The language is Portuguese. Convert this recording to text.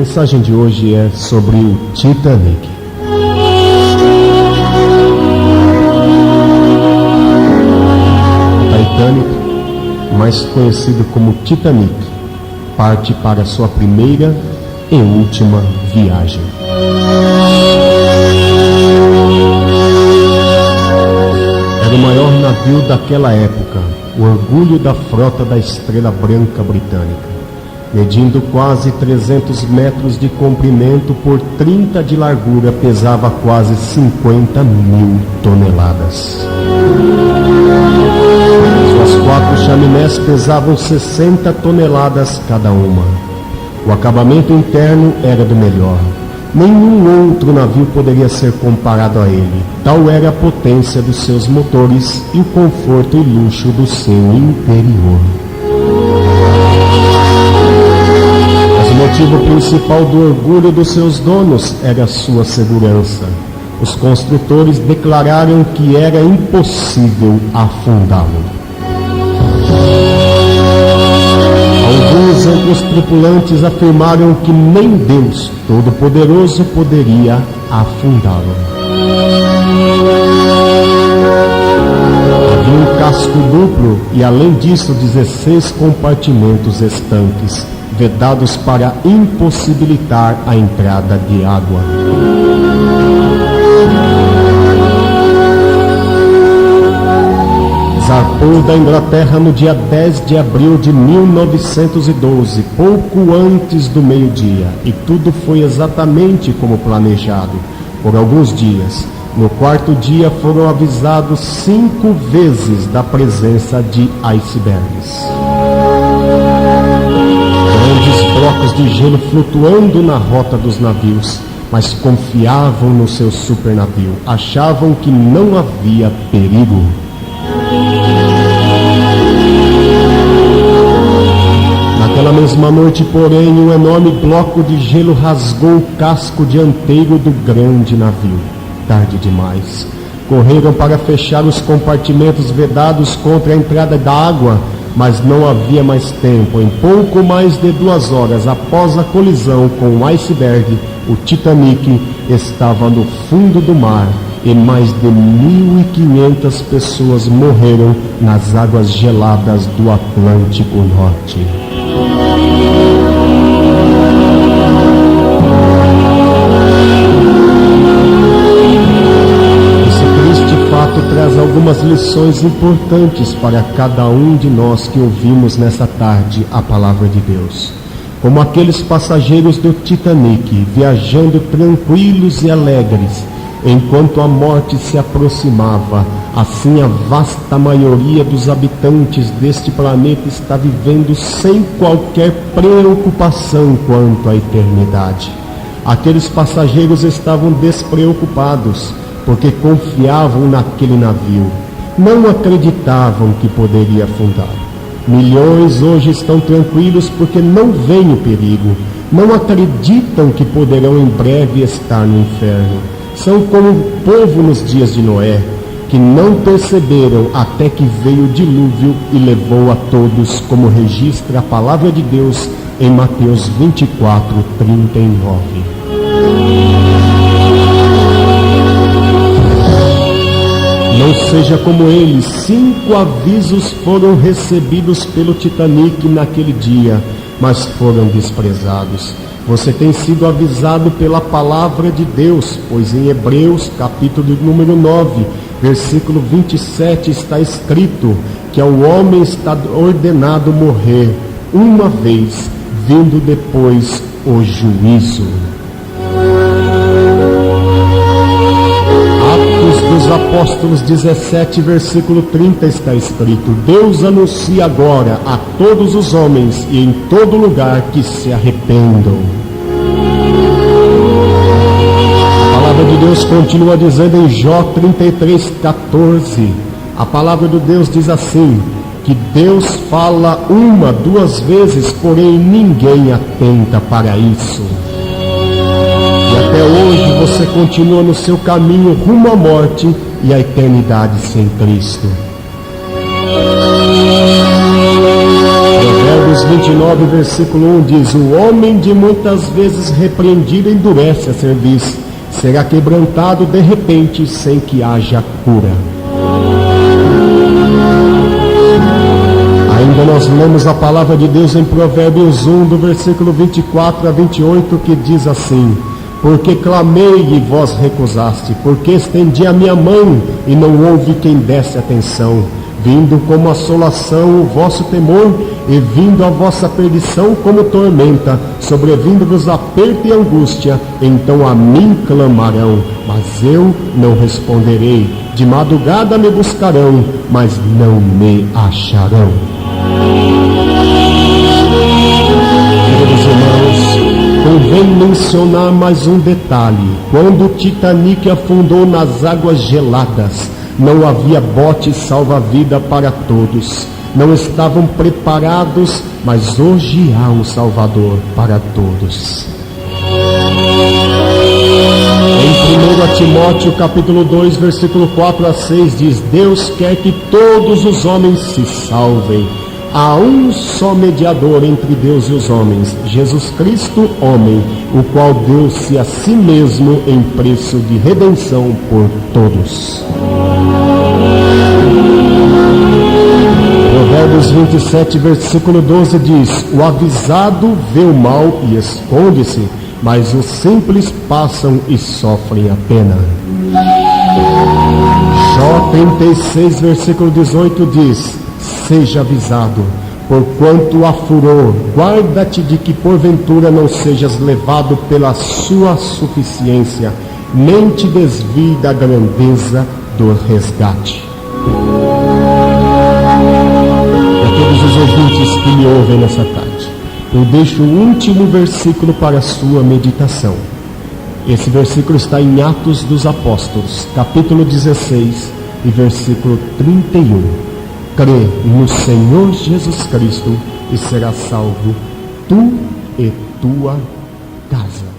mensagem de hoje é sobre o Titanic. O Titanic, mais conhecido como Titanic, parte para sua primeira e última viagem. Era o maior navio daquela época, o orgulho da frota da Estrela Branca britânica. Medindo quase 300 metros de comprimento por 30 de largura, pesava quase 50 mil toneladas. Suas 4 chaminés pesavam 60 toneladas cada uma. O acabamento interno era do melhor. Nenhum outro navio poderia ser comparado a ele. Tal era a potência dos seus motores e o conforto e luxo do seu interior. O motivo principal do orgulho dos seus donos era a sua segurança. Os construtores declararam que era impossível afundá-lo. Alguns entre os tripulantes afirmaram que nem Deus Todo-Poderoso poderia afundá-lo. Havia um casco duplo e, além disso, 16 compartimentos estanques, vedados para impossibilitar a entrada de água. Zarpou da Inglaterra no dia 10 de abril de 1912, pouco antes do meio-dia, e tudo foi exatamente como planejado. Por alguns dias, no quarto dia foram avisados 5 vezes da presença de icebergs. Blocos de gelo flutuando na rota dos navios, mas confiavam no seu supernavio, achavam que não havia perigo. Naquela mesma noite, porém, um enorme bloco de gelo rasgou o casco dianteiro do grande navio. Tarde demais. Correram para fechar os compartimentos vedados contra a entrada da água, mas não havia mais tempo. Em pouco mais de 2 horas após a colisão com o iceberg, o Titanic estava no fundo do mar e mais de 1.500 pessoas morreram nas águas geladas do Atlântico Norte. Traz algumas lições importantes para cada um de nós que ouvimos nessa tarde a palavra de Deus. Como aqueles passageiros do Titanic, viajando tranquilos e alegres, enquanto a morte se aproximava, assim a vasta maioria dos habitantes deste planeta está vivendo sem qualquer preocupação quanto à eternidade. Aqueles passageiros estavam despreocupados, porque confiavam naquele navio, não acreditavam que poderia afundar. Milhões hoje estão tranquilos porque não veem o perigo, não acreditam que poderão em breve estar no inferno. São como o povo nos dias de Noé, que não perceberam até que veio o dilúvio e levou a todos, como registra a palavra de Deus em Mateus 24:39. Não seja como eles. 5 avisos foram recebidos pelo Titanic naquele dia, mas foram desprezados. Você tem sido avisado pela palavra de Deus, pois em Hebreus, capítulo número 9, versículo 27, está escrito que ao homem está ordenado morrer uma vez, vindo depois o juízo. Dos Apóstolos 17, versículo 30 está escrito: Deus anuncia agora a todos os homens e em todo lugar que se arrependam. A palavra de Deus continua dizendo em Jó 33:14, a palavra de Deus diz assim, que Deus fala 1, 2 vezes, porém ninguém atenta para isso. Até hoje você continua no seu caminho rumo à morte e à eternidade sem Cristo. Provérbios Provérbios 29, versículo 1 diz: o homem de muitas vezes repreendido endurece a cerviz, será quebrantado de repente sem que haja cura. Ainda nós lemos a palavra de Deus em Provérbios 1, do versículo 24 a 28, que diz assim: porque clamei e vós recusaste, porque estendi a minha mão e não houve quem desse atenção. Vindo como assolação o vosso temor, e vindo a vossa perdição como tormenta, sobrevindo-vos aperto e angústia, então a mim clamarão, mas eu não responderei. De madrugada me buscarão, mas não me acharão. Queridos irmãos, convém mencionar mais um detalhe. Quando o Titanic afundou nas águas geladas, não havia bote salva-vida para todos. Não estavam preparados, mas hoje há um Salvador para todos. Em 1 Timóteo capítulo 2, versículo 4 a 6 diz: Deus quer que todos os homens se salvem. Há um só mediador entre Deus e os homens, Jesus Cristo, homem, o qual deu-se a si mesmo em preço de redenção por todos. Provérbios 27, versículo 12 diz: o avisado vê o mal e esconde-se, mas os simples passam e sofrem a pena. Jó 36, versículo 18 diz: seja avisado, porquanto há furor, guarda-te de que porventura não sejas levado pela sua suficiência, nem te desvie da grandeza do resgate. Para todos os ouvintes que me ouvem nessa tarde, eu deixo o último versículo para a sua meditação. Esse versículo está em Atos dos Apóstolos, capítulo 16 e versículo 31. Crê no Senhor Jesus Cristo e será salvo tu e tua casa.